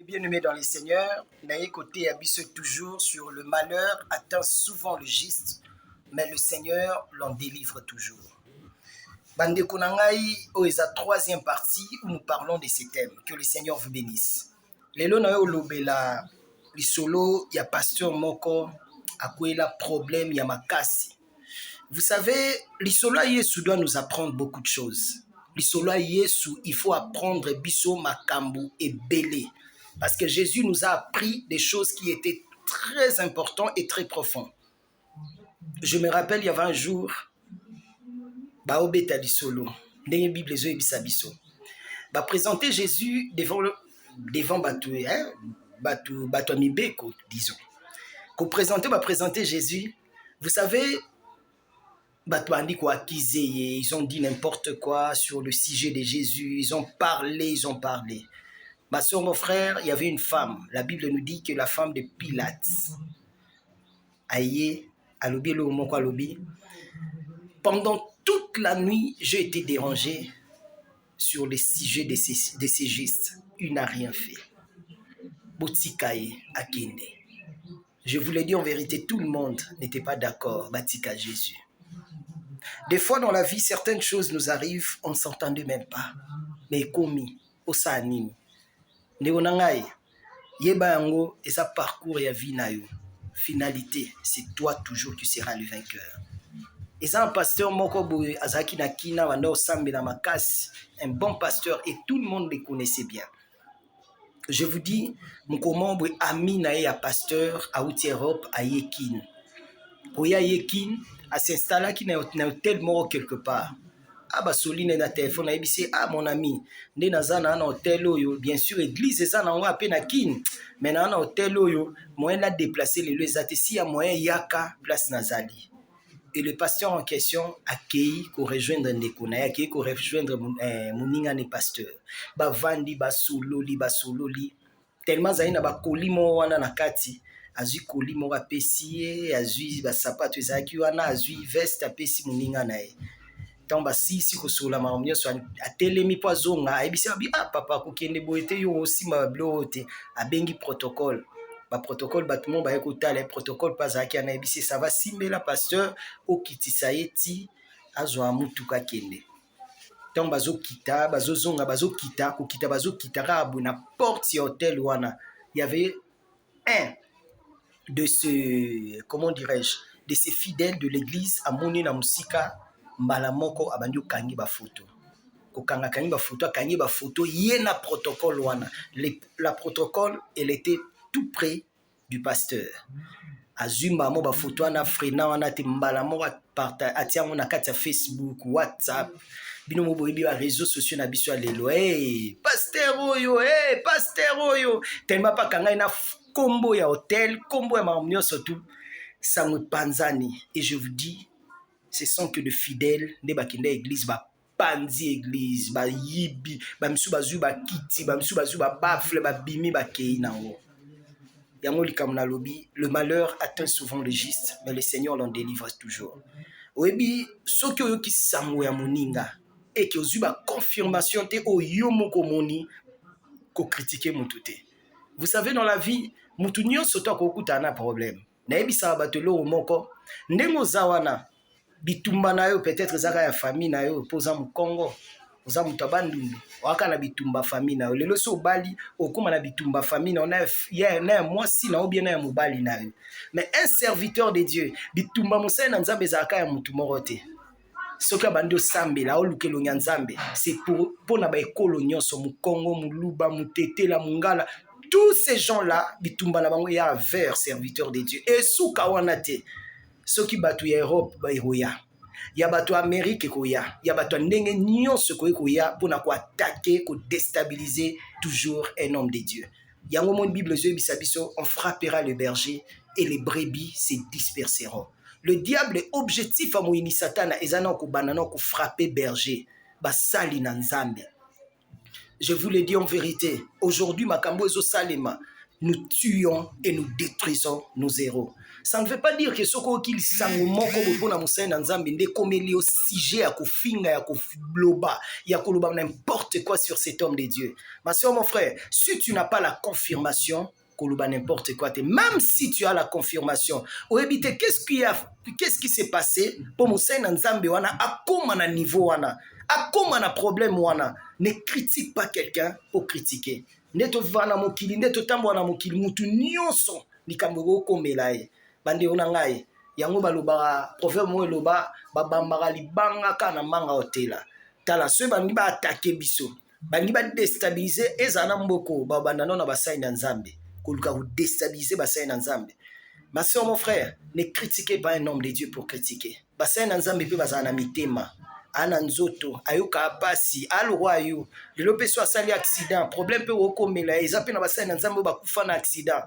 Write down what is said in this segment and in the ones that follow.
Bien-aimés dans les seigneurs, n'ayez côté abysse toujours sur le malheur atteint souvent le juste, mais le Seigneur l'en délivre toujours. Bandeko Nangai, oeza troisième partie où nous parlons de ces thèmes. Que le Seigneur vous bénisse. Lelo na yo lobela lisolo ya pasteur moko akwela problème ya makasi. Vous savez, lisolo Yesu doit nous apprendre beaucoup de choses. Lisolo Yesu, il faut apprendre biso makambu et belé. Parce que Jésus nous a appris des choses qui étaient très importantes et très profondes. Je me rappelle, il y avait un jour, baobeta lisolo, ndenge Bible zo ebisa biso. Ba présenter Jésus devant batu amibeko, disons. Ko présenter Jésus, vous savez, batu andi ko accuser, ils ont dit n'importe quoi sur le sujet de Jésus, ils ont parlé. Ma soeur, mon frère, il y avait une femme. La Bible nous dit que la femme de Pilate, aïe, alobi le moment quoi alobi. Pendant toute la nuit, j'ai été dérangé sur le sujet de ces gestes. Il n'a rien fait. Botikaye akende. Je vous l'ai dit en vérité, tout le monde n'était pas d'accord. Batika Jésus. Des fois dans la vie, certaines choses nous arrivent, on ne s'entendait même pas. Mais commis, au sanime. Néonangaï, yeba yango et sa parcours ya vie na yo. Finalité, c'est toi toujours qui seras le vainqueur. Et ça un pasteur moko boye azaki na kina wanda osambe na makasi, un bon pasteur et tout le monde le connaissait bien. Je vous dis, mkomo boye ami na ya pasteur a outi Europe a Yekin. Oya Yekin a s'installer qui na hôtel moko quelque part. Ah bah soline na téléphone abisi ah mon ami nde nazana na hôtel oyo bien sûr église eza na nga pe na kin mais na hôtel oyo moyen la déplacer les ezate si ya moyen yaka place nazali et le pasteur en question accueilli ko rejoindre ndeko na accueilli ko rejoindre moninga ne pasteur ba vandi ba sololi tellement zaina ba kolimo wana na kati azui kolimo ba pesi azui ba sapato ezaki wana azui veste apesi moninga na ye. Tamba si kosola maomnyo so atelemi po azonga ayebisi abi ah papa kokende boete yo aussi ma blote abengi protocole ba protocole batmo ba ekotala protocole pas aki anayebisi ça va simbela pasteur okitisa yeti azwa mutuka kende tamba zokita bazozonga bazokita kokita bazokita rabu na porte ya hôtel wana il y avait un de ce comment dirais-je de ces fidèles de l'église à moni na musika mbala moko abandi okangi ba photo kokanga kangi ba photo akangi ba photo yena protocole wana la protocole elle était tout près du pasteur azumba mo ba photo wana frena wana te mbala moko atia na kati ya Facebook WhatsApp bino mo boyebi ba réseaux sociaux na biso lelo pasteur oyo tellement pas kanga ina kombo ya hôtel kombo ya mamnyo surtout ça me panzani et je vous dis ce sont que de fidèles de bakinde église ba panzi église ba yibi ba misu bazu ba kiti ba misu bazu ba bafle ba bimi ba kei na wo yango likamna lobi le malheur atteint souvent le juste mais le Seigneur l'en délivre toujours oyebi soki oyo ki sango ya moninga et que ozu ba confirmation te oyo moko moni ko critiquer mutu te. Vous savez dans la vie mutu nyonso to akokuta na problème na yebisa batelo moko ndengo zawana bitumba na yo peut-être zaka ya famille na yo poza mu Congo oza mutabandundu waka na bitumba famille na yo lelo so bali okoma na bitumba famille na ona ya mwasi na obien na ya mobali na yo mais un serviteur de Dieu bitumba musai na nzambe zaka ya mutu moko te soki abandi osambela olukelo nya nzambe c'est pour na ba ekolo nyonso mu Congo mu Luba mu Tetela mu Ngala tous ces gens là bitumba na bango ya vers serviteur de Dieu et suka wana te soki batu ya Europe ba iroya ya batu Amérique koya ya batu ndenge nyonso koya pona ko attaquer ko déstabiliser toujours un homme de Dieu yango mon Bible zo ebisa biso on frappera le berger et les brebis se disperseront. Le diable est objectif à moini satana ezana ko banana ko frapper berger basali na nzambe. Je vous le dis en vérité aujourd'hui makambo ezo salema nous tuons et nous détruisons nos héros. Ça ne veut pas dire que ce qu'il s'engouement comme pour la Moussa Nzambe ne comme il au sujet à kofinga à kobloba ya koloba n'importe quoi sur cet homme de Dieu. Ma soeur, mon frère, si tu n'as pas la confirmation, koloba n'importe quoi, même si tu as la confirmation, au éviter qu'est-ce qui s'est passé pour Moussa Nzambe wana à comment na niveau wana à comment na problème wana. Ne critique pas quelqu'un pour critiquer. Neto vana mokili neto tambo na mokili mutu nyonso likambo komela ye bande ona ngai yango baloba proverbe mo eloba babambaka libanga kana manga otela tala so bangi ba attaquer biso bangi ba déstabiliser ezana mboko babanda na basai na Nzambe koluka ko déstabiliser basai na Nzambe. Ma soeur, mon frère, ne critiquez pas un homme de Dieu pour critiquer. Basai na Nzambe pe bazana mitema ana nzoto ayoka apasi alwa yo lelo pe so asali accident problème pe okomela eza pe na basali na Nzambe bakufa na accident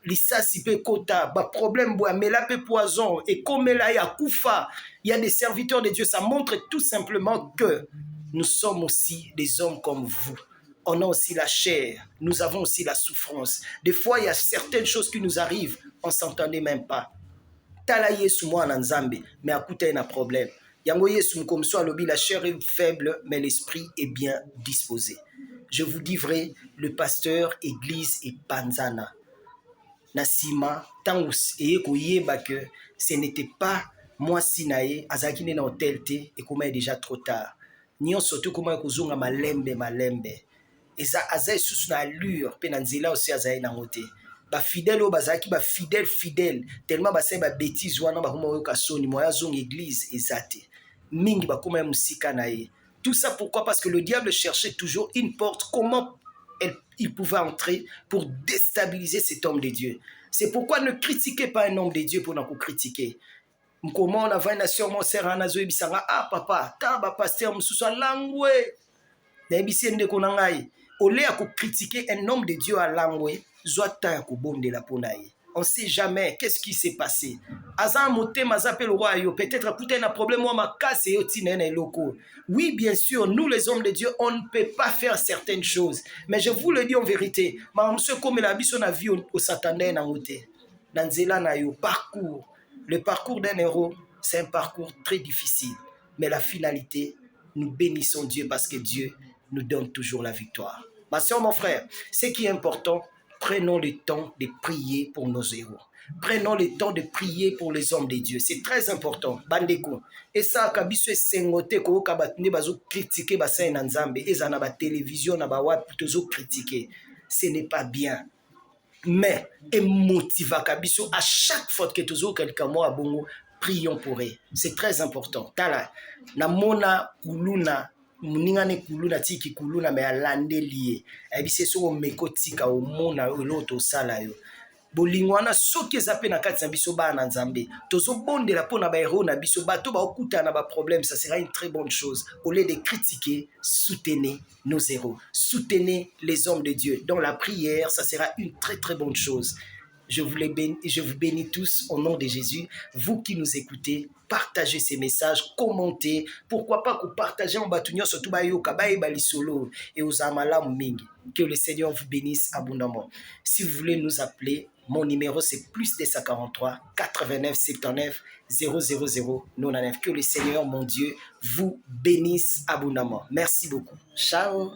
lisasi pe kota ba problème bo amela pe poison et komela ya kufa. Il y a des serviteurs de Dieu, ça montre tout simplement que nous sommes aussi des hommes comme vous. On a aussi la chair, nous avons aussi la souffrance. Des fois, il y a certaines choses qui nous arrivent, on ne s'entendait même pas. Tala yesu mwana Nzambe, mais à côté un problème. Yango yesu comme soit lobi, la chair est faible, mais l'esprit est bien disposé. Je vous dis vrai, le pasteur, église et panzana. Nasima, tangus, et koyeba que ce n'était pas moi sinaye, azakine na hotel te, et comment est déjà trop tard. Nyon surtout comment kozonga malembe. Eza azay sous na allure, pe na nzela aussi azay na ngote. Ba fidèle o bazaki ba fidèle tellement ba sai ba bêtise wana ba kuma yoka soni moya zong église ezate mingi ba kuma musika na ye. Tout ça pourquoi? Parce que le diable cherchait toujours une porte comment il pouvait entrer pour déstabiliser cet homme de Dieu. C'est pourquoi ne critiquez pas un homme de Dieu pour nous critiquer. Comment on a vu une sœur mon sœur anazo ebisanga ah papa ta ba pasteur mususu langwe na ebisi ndeko na ngai au lieu de critiquer un homme de Dieu à langwe. On ne sait jamais qu'est-ce qui s'est passé. Peut-être écouter un problème. Oui, bien sûr, nous les hommes de Dieu, on ne peut pas faire certaines choses. Mais je vous le dis en vérité, le parcours d'un héros, c'est un parcours très difficile. Mais la finalité, nous bénissons Dieu parce que Dieu nous donne toujours la victoire. Ma soeur, mon frère, ce qui est important, prenons le temps de prier pour nos héros. Prenons le temps de prier pour les hommes de Dieu. C'est très important. Bandeko. Et ça, kabiso sengote ko kabatne bazo critiquer basay na Nzambe. Et ça na ba télévision na ba wa plutôt critiquer. Ce n'est pas bien. Mais émotiva kabiso à chaque fois que tozo quelqu'un moi bongo, prions pour eux. C'est très important. Tala na mona kuluna muningane kuluna tiki kuluna me alande lié ebise so meko tika o mona eloto sala yo bolingwana soki ezape na kati na biso bana Nzambe tozo bondela pona ba héros na biso bato ba okuta na ba problème. Ça sera une très bonne chose. Au lieu de critiquer, soutenez nos héros, soutenez les hommes de Dieu dans la prière. Ça sera une très très bonne chose. Je vous bénis tous au nom de Jésus. Vous qui nous écoutez, partagez ces messages, commentez. Pourquoi pas que partagez en bâtonnier surtout bayoka bali solo et aux amala mingi. Que le Seigneur vous bénisse abondamment. Si vous voulez nous appeler, mon numéro c'est plus 243 89 79 000 99. Que le Seigneur mon Dieu vous bénisse abondamment. Merci beaucoup. Ciao.